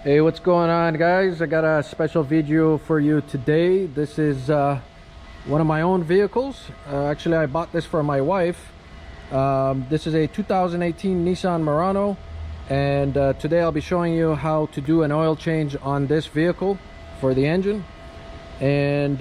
Hey, what's going on, guys? I got a special video for you today. This is one of my own vehicles. Actually, I bought this for my wife. This is a 2018 Nissan Murano, and today I'll be showing you how to do an oil change on this vehicle for the engine. And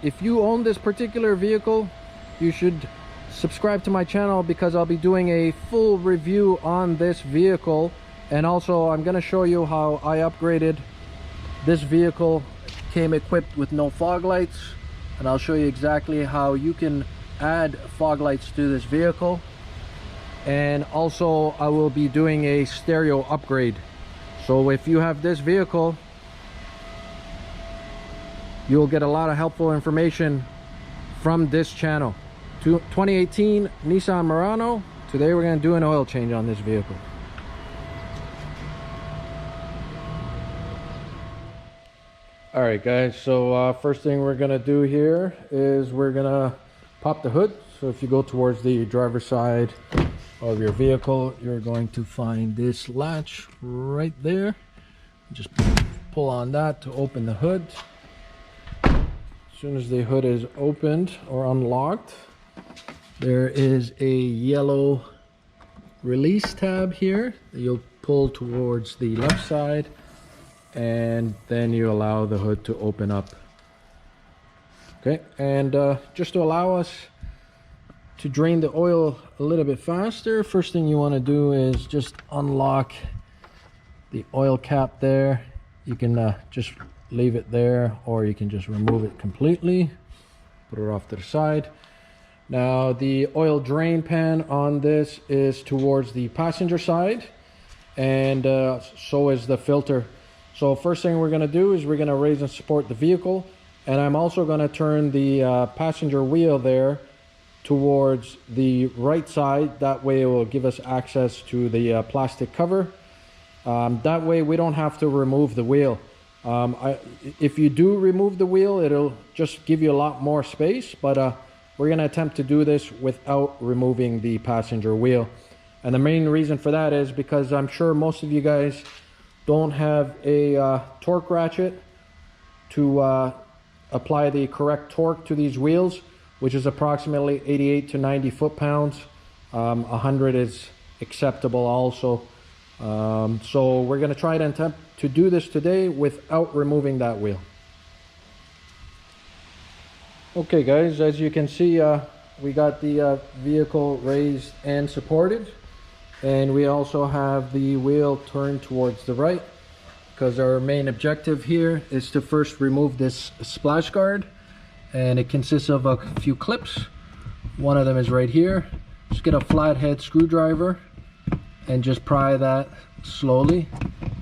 if you own this particular vehicle, you should subscribe to my channel because I'll be doing a full review on this vehicle. And also I'm going to show you how I upgraded this vehicle. Came equipped with no fog lights, and I'll show you exactly how you can add fog lights to this vehicle. And also I will be doing a stereo upgrade. So if you have this vehicle, you'll get a lot of helpful information from this channel. 2018 Nissan Murano. Today we're going to do an oil change on this vehicle. All right, guys, so first thing we're gonna do here is we're gonna pop the hood. So if you go towards the driver's side of your vehicle, you're going to find this latch right there. Just pull on that to open the hood. As soon as the hood is opened or unlocked, there is a yellow release tab here that you'll pull towards the left side, and then you allow the hood to open up. Okay, and just to allow us to drain the oil a little bit faster, first thing you want to do is just unlock the oil cap there. You can just leave it there, or you can just remove it completely, put it off to the side. Now the oil drain pan on this is towards the passenger side, and so is the filter. So first thing we're going to do is we're going to raise and support the vehicle, and I'm also going to turn the passenger wheel there towards the right side. That way it will give us access to the plastic cover. That way we don't have to remove the wheel. If you do remove the wheel, it'll just give you a lot more space, but we're going to attempt to do this without removing the passenger wheel. And the main reason for that is because I'm sure most of you guys don't have a torque ratchet to apply the correct torque to these wheels, which is approximately 88 to 90 foot-pounds. 100 is acceptable also. So we're going to try to attempt to do this today without removing that wheel. Okay, guys, as you can see, we got the vehicle raised and supported. And we also have the wheel turned towards the right, because our main objective here is to first remove this splash guard, and it consists of a few clips. One of them is right here. Just get a flathead screwdriver and just pry that slowly.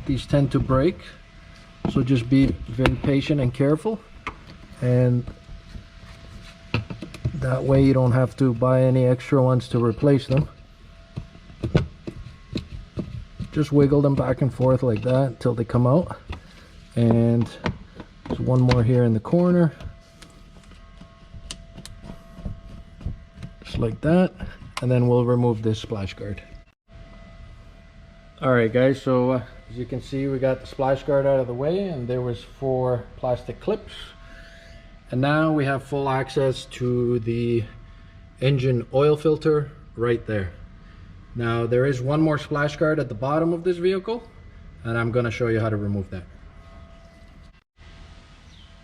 These tend to break, so just be very patient and careful, and that way you don't have to buy any extra ones to replace them. Just wiggle them back and forth like that until they come out. And there's one more here in the corner, just like that, and then we'll remove this splash guard. All right, guys, so as you can see, we got the splash guard out of the way, and there was 4 plastic clips, and now we have full access to the engine oil filter right there. Now there is one more splash guard at the bottom of this vehicle, and I'm going to show you how to remove that.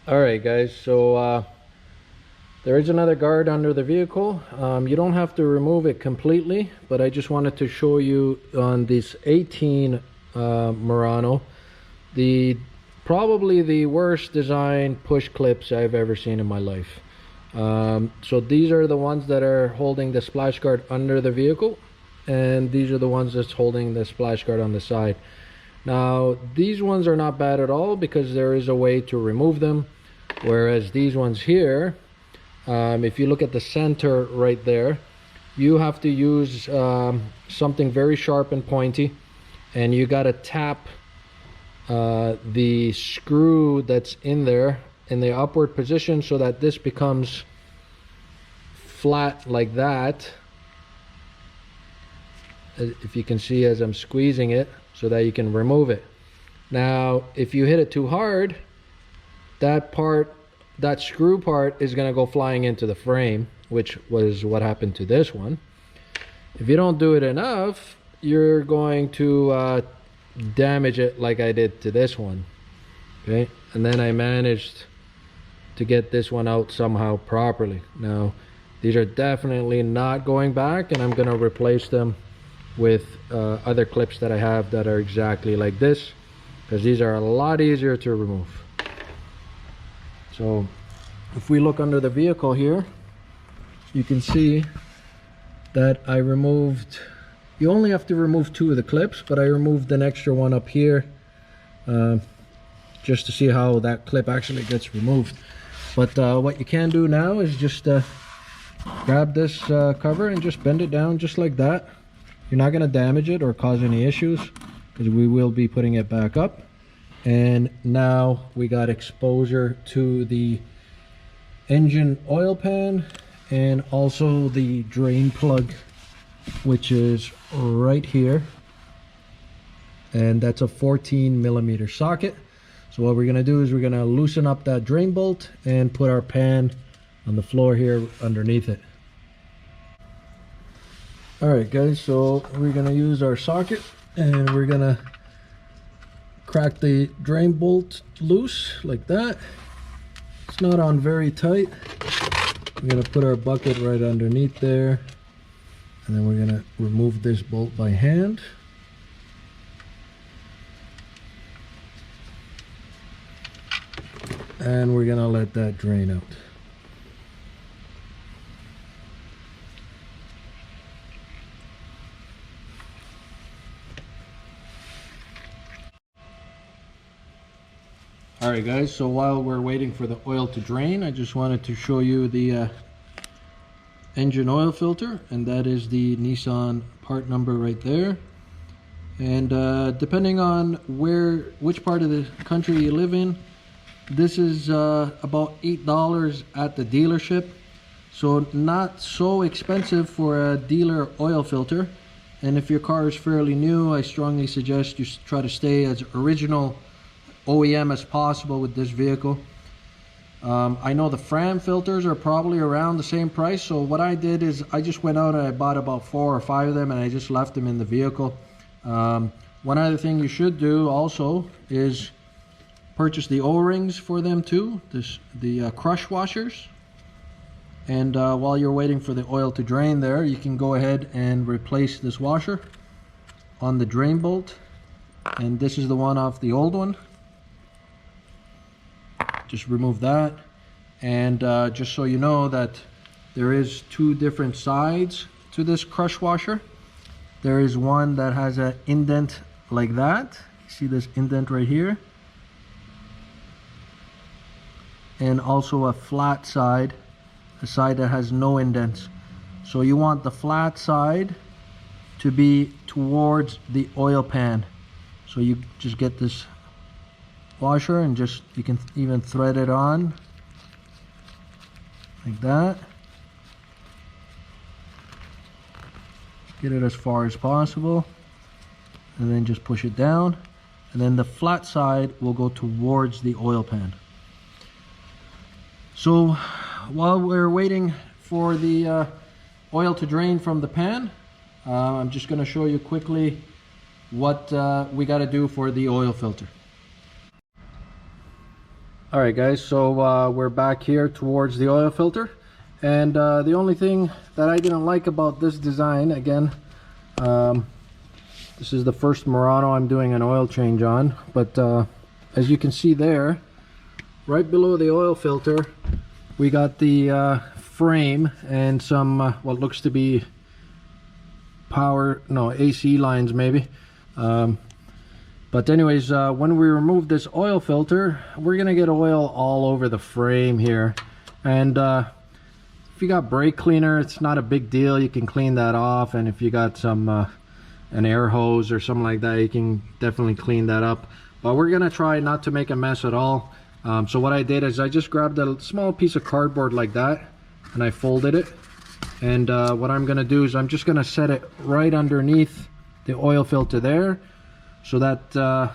Alright, guys, so there is another guard under the vehicle. You don't have to remove it completely, but I just wanted to show you on this 18 Murano, probably the worst design push clips I've ever seen in my life. So these are the ones that are holding the splash guard under the vehicle, and these are the ones that's holding the splash guard on the side. Now these ones are not bad at all because there is a way to remove them, whereas these ones here, if you look at the center right there, you have to use something very sharp and pointy, and you got to tap the screw that's in there in the upward position so that this becomes flat like that. If you can see as I'm squeezing it, so that you can remove it. Now if you hit it too hard, that screw part is going to go flying into the frame, which was what happened to this one. If you don't do it enough, you're going to damage it like I did to this one. Okay, and then I managed to get this one out somehow properly. Now these are definitely not going back, and I'm going to replace them with other clips that I have that are exactly like this, because these are a lot easier to remove. So if we look under the vehicle here, you can see that I removed, you only have to remove 2 of the clips, but I removed an extra one up here just to see how that clip actually gets removed. But what you can do now is just grab this cover and just bend it down just like that. You're not going to damage it or cause any issues, because we will be putting it back up. And now we got exposure to the engine oil pan and also the drain plug, which is right here, and that's a 14mm socket. So what we're going to do is we're going to loosen up that drain bolt and put our pan on the floor here underneath it. Alright guys, so we're going to use our socket and we're going to crack the drain bolt loose like that. It's not on very tight. We're going to put our bucket right underneath there, and then we're going to remove this bolt by hand. And we're going to let that drain out. Alright guys, so while we're waiting for the oil to drain, I just wanted to show you the engine oil filter, and that is the Nissan part number right there. And depending on which part of the country you live in, this is about $8 at the dealership, so not so expensive for a dealer oil filter. And if your car is fairly new, I strongly suggest you try to stay as original OEM as possible with this vehicle. I know the Fram filters are probably around the same price, so what I did is I just went out and I bought about 4 or 5 of them, and I just left them in the vehicle. One other thing you should do also is purchase the O-rings for them too, the crush washers. And while you're waiting for the oil to drain there, you can go ahead and replace this washer on the drain bolt. And this is the one off the old one. Just remove that. And just so you know that there is 2 different sides to this crush washer. There is one that has an indent like that. You see this indent right here? And also a flat side, a side that has no indents. So you want the flat side to be towards the oil pan. So you just get this washer and you can even thread it on like that. Get it as far as possible, and then just push it down, and then the flat side will go towards the oil pan. So while we're waiting for the oil to drain from the pan, I'm just going to show you quickly what we got to do for the oil filter. Alright guys, so we're back here towards the oil filter, and the only thing that I didn't like about this design, again, this is the first Murano I'm doing an oil change on, but as you can see there, right below the oil filter, we got the frame and some what looks to be AC lines maybe. But anyways, when we remove this oil filter, we're gonna get oil all over the frame here. And if you got brake cleaner, it's not a big deal. You can clean that off, and if you got some an air hose or something like that, you can definitely clean that up. But we're gonna try not to make a mess at all. So what I did is I just grabbed a small piece of cardboard like that, and I folded it. And what I'm gonna do is I'm just gonna set it right underneath the oil filter there, so that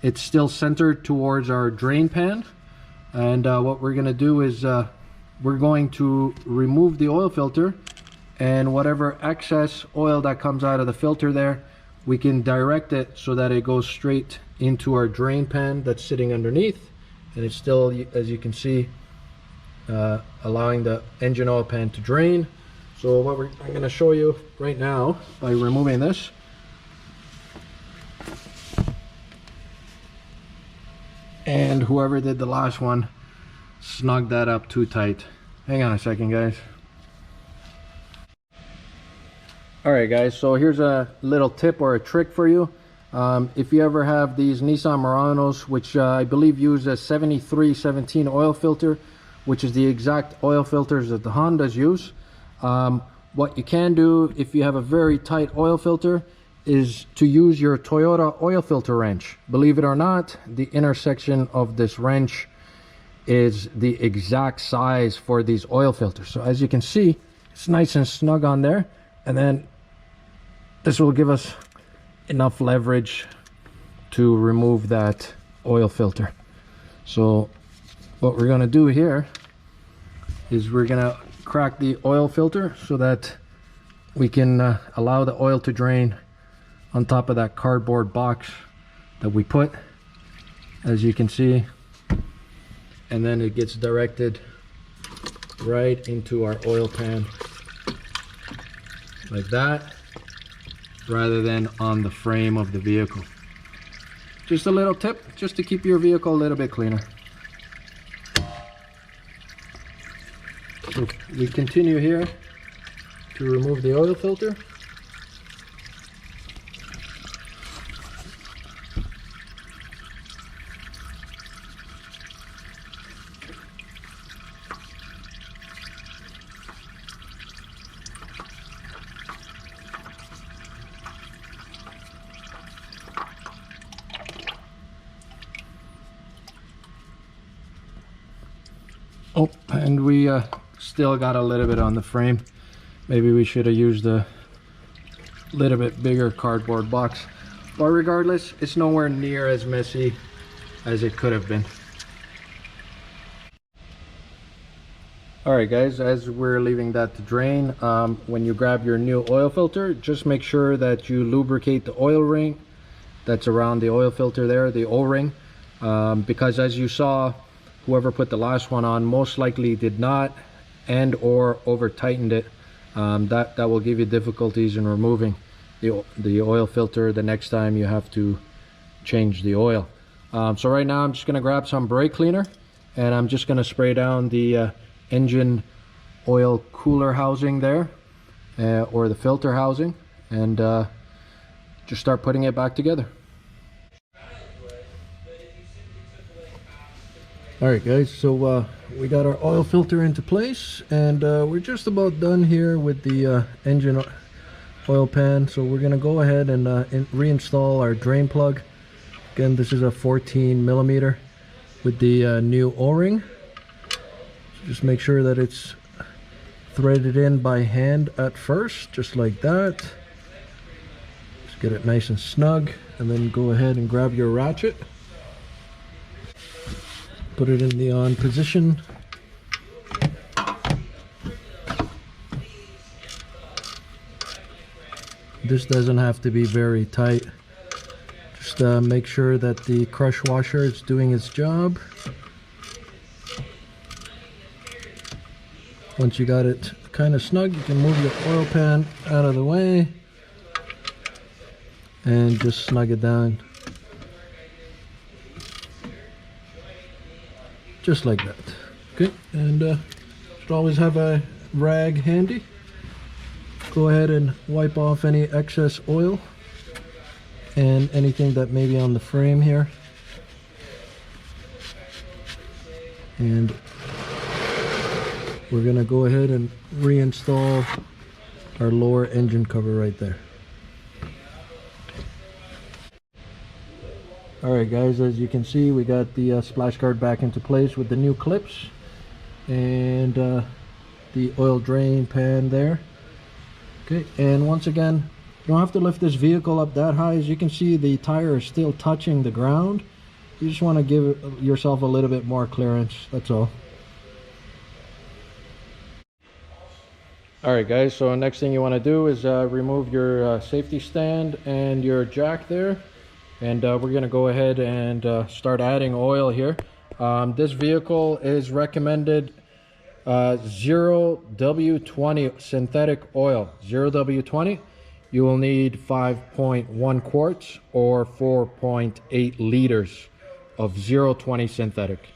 it's still centered towards our drain pan. And what we're going to do is we're going to remove the oil filter, and whatever excess oil that comes out of the filter there, we can direct it so that it goes straight into our drain pan that's sitting underneath, and it's still, as you can see, allowing the engine oil pan to drain. So what I'm going to show you right now by removing this. And whoever did the last one snugged that up too tight. Hang on a second, guys. Alright guys, so here's a little tip or a trick for you. If you ever have these Nissan Muranos, which I believe use a 7317 oil filter, which is the exact oil filters that the Hondas use, what you can do if you have a very tight oil filter is to use your Toyota oil filter wrench. Believe it or not, the intersection of this wrench is the exact size for these oil filters. So as you can see, it's nice and snug on there, and then this will give us enough leverage to remove that oil filter. So what we're going to do here is we're going to crack the oil filter so that we can allow the oil to drain on top of that cardboard box that we put, as you can see, and then it gets directed right into our oil pan like that, rather than on the frame of the vehicle. Just a little tip, just to keep your vehicle a little bit cleaner. So we continue here to remove the oil filter. Oh, and we still got a little bit on the frame. Maybe we should have used a little bit bigger cardboard box. But regardless, it's nowhere near as messy as it could have been. Alright guys, as we're leaving that to drain, when you grab your new oil filter, just make sure that you lubricate the oil ring that's around the oil filter there, the O-ring, because as you saw, whoever put the last one on most likely did not, and or over tightened it. That will give you difficulties in removing the oil filter the next time you have to change the oil. So right now I'm just going to grab some brake cleaner, and I'm just going to spray down the engine oil cooler housing there, or the filter housing, and just start putting it back together. Alright guys, so we got our oil filter into place, and we're just about done here with the engine oil pan. So we're gonna go ahead and reinstall our drain plug. Again, this is a 14mm with the new O-ring. So just make sure that it's threaded in by hand at first, just like that. Just get it nice and snug, and then go ahead and grab your ratchet. Put it in the on position. This doesn't have to be very tight. Just make sure that the crush washer is doing its job. Once you got it kind of snug, you can move your oil pan out of the way and just snug it down. Just like that. Okay, and should always have a rag handy. Go ahead and wipe off any excess oil and anything that may be on the frame here. And we're gonna go ahead and reinstall our lower engine cover right there. Alright guys, as you can see, we got the splash guard back into place with the new clips, and the oil drain pan there. Okay, and once again, You don't have to lift this vehicle up that high. As you can see, the tire is still touching the ground. You just want to give yourself a little bit more clearance, that's all. Alright guys, so next thing you want to do is remove your safety stand and your jack there. And we're going to go ahead and start adding oil here. This vehicle is recommended 0W20 synthetic oil. 0W20. You will need 5.1 quarts or 4.8 liters of 020 synthetic.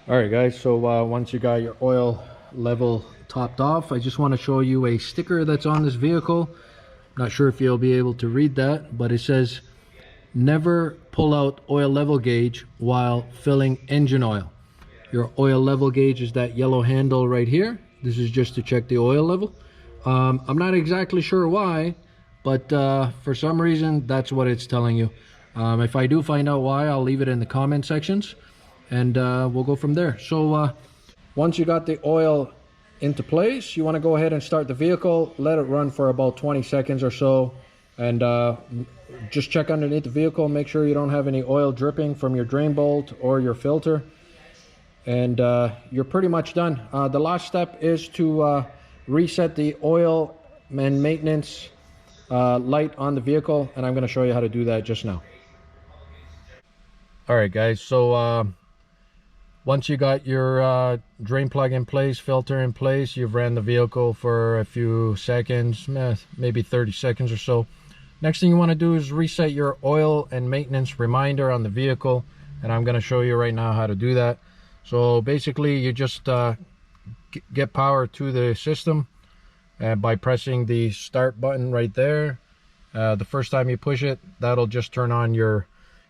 Alright guys, so once you got your oil level topped off, I just want to show you a sticker that's on this vehicle. Not sure if you'll be able to read that, but it says never pull out oil level gauge while filling engine oil. Your oil level gauge is that yellow handle right here. This is just to check the oil level. I'm not exactly sure why, but for some reason that's what it's telling you. If I do find out why, I'll leave it in the comment sections, and we'll go from there. So once you got the oil into place, you want to go ahead and start the vehicle. Let it run for about 20 seconds or so, and just check underneath the vehicle. Make sure you don't have any oil dripping from your drain bolt or your filter, and you're pretty much done. The last step is to reset the oil and maintenance light on the vehicle, and I'm going to show you how to do that just now. All right guys, so once you got your drain plug in place, filter in place, you've ran the vehicle for a few seconds, maybe 30 seconds or so. Next thing you want to do is reset your oil and maintenance reminder on the vehicle, and I'm going to show you right now how to do that. So basically you just get power to the system by pressing the start button right there. The first time you push it, that'll just turn on your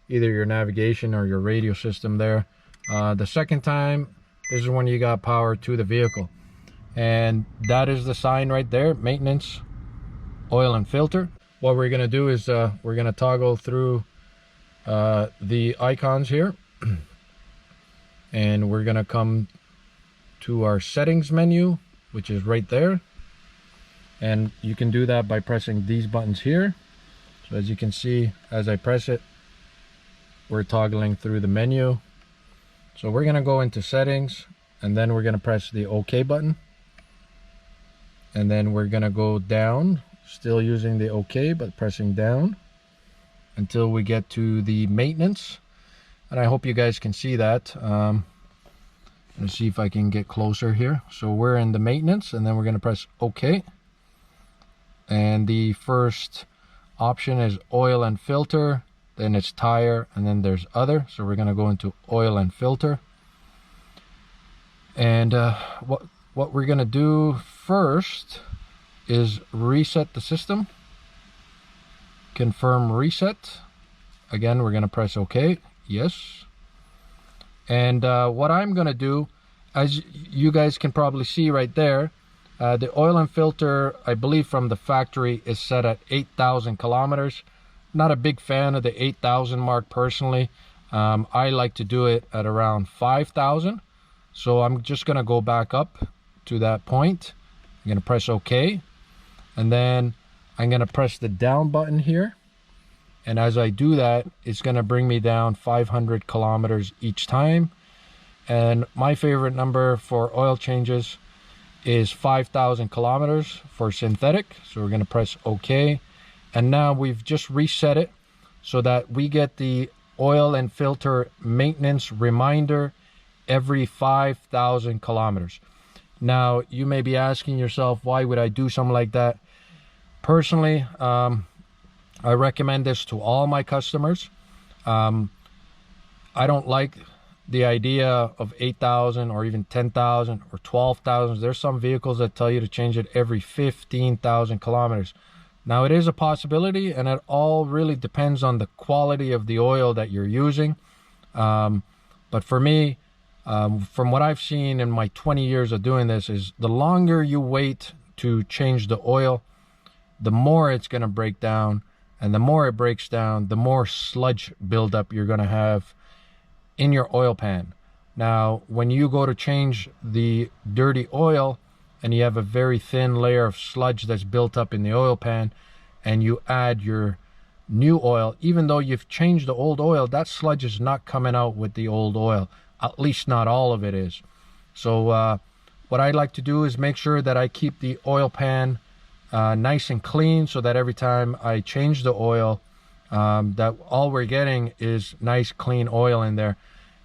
either your navigation or your radio system there. The second time, this is when you got power to the vehicle, and that is the sign right there: maintenance, oil and filter. What we're going to do is we're going to toggle through the icons here, and we're going to come to our settings menu, which is right there, and you can do that by pressing these buttons here. So as you can see, as I press it, we're toggling through the menu. So we're going to go into settings, and then we're going to press the OK button, and then we're going to go down, still using the OK but pressing down until we get to the maintenance. And I hope you guys can see that. Let's see if I can get closer here. So we're in the maintenance, and then we're going to press OK, and the first option is oil and filter, then it's tire, and then there's other. So we're going to go into oil and filter, and what we're going to do first is reset the system, confirm reset. Again, we're going to press OK, yes. And what I'm going to do, as you guys can probably see right there, the oil and filter, I believe from the factory, is set at 8,000 kilometers. Not a big fan of the 8,000 mark personally. I like to do it at around 5,000. So I'm just going to go back up to that point. I'm going to press OK. And then I'm going to press the down button here. And as I do that, it's going to bring me down 500 kilometers each time. And my favorite number for oil changes is 5,000 kilometers for synthetic. So we're going to press OK. And now we've just reset it so that we get the oil and filter maintenance reminder every 5,000 kilometers. Now, you may be asking yourself, why would I do something like that? Personally, I recommend this to all my customers. I don't like the idea of 8,000 or even 10,000 or 12,000. There's some vehicles that tell you to change it every 15,000 kilometers. Now, it is a possibility, and it all really depends on the quality of the oil that you're using. But for me, from what I've seen in my 20 years of doing this, is the longer you wait to change the oil, the more it's going to break down. And the more it breaks down, the more sludge buildup you're going to have in your oil pan. Now, when you go to change the dirty oil and you have a very thin layer of sludge that's built up in the oil pan, and you add your new oil, even though you've changed the old oil, that sludge is not coming out with the old oil. At least not all of it is. So what I like to do is make sure that I keep the oil pan nice and clean, so that every time I change the oil, that all we're getting is nice clean oil in there.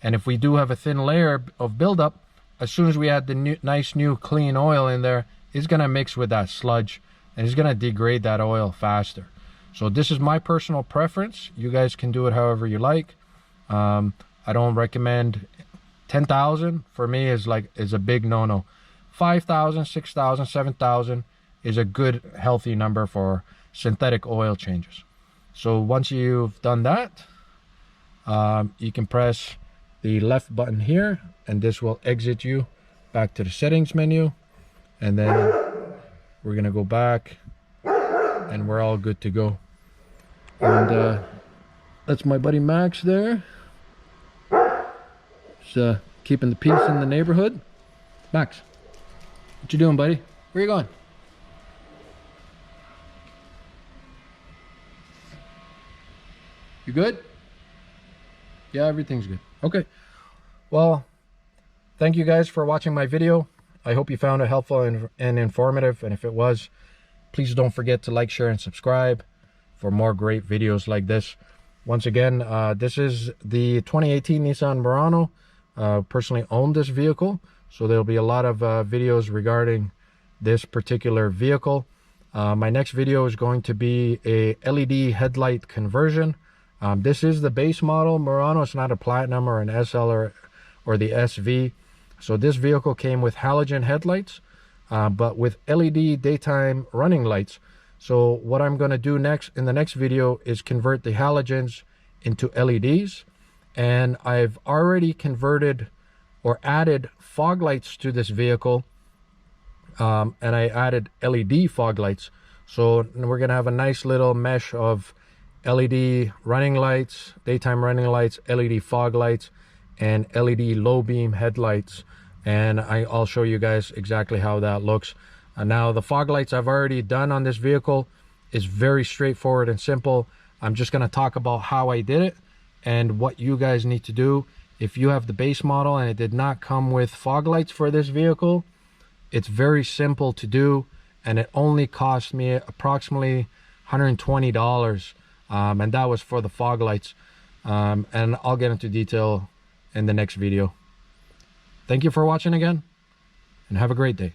And if we do have a thin layer of buildup, as soon as we add the nice new clean oil in there, it's going to mix with that sludge and it's going to degrade that oil faster. So this is my personal preference. You guys can do it however you like. I don't recommend 10,000. For me is a big no-no. 5,000, 6,000, 7,000 is a good healthy number for synthetic oil changes. So once you've done that, you can press the left button here, and this will exit you back to the settings menu, and then we're gonna go back and we're all good to go. And that's my buddy Max there. Just keeping the peace in the neighborhood. Max, what you doing, buddy? Where you going? You good? Yeah, everything's good. Okay. Well, thank you guys for watching my video. I hope you found it helpful and informative. And if it was, please don't forget to like, share, and subscribe for more great videos like this. Once again, this is the 2018 Nissan Murano. Personally own this vehicle, so there'll be a lot of videos regarding this particular vehicle. My next video is going to be a LED headlight conversion. This is the base model Murano. It's not a Platinum or an SL or the SV. So this vehicle came with halogen headlights, but with LED daytime running lights. So what I'm going to do next in the next video is convert the halogens into LEDs. And I've already converted or added fog lights to this vehicle. And I added LED fog lights. So we're going to have a nice little mesh of LED running lights, daytime running lights, LED fog lights, and LED low beam headlights. And I'll show you guys exactly how that looks. Now the fog lights I've already done on this vehicle is very straightforward and simple. I'm just going to talk about how I did it and what you guys need to do. If you have the base model and it did not come with fog lights for this vehicle, it's very simple to do, and it only cost me approximately $120. And that was for the fog lights. And I'll get into detail in the next video. Thank you for watching again, and have a great day.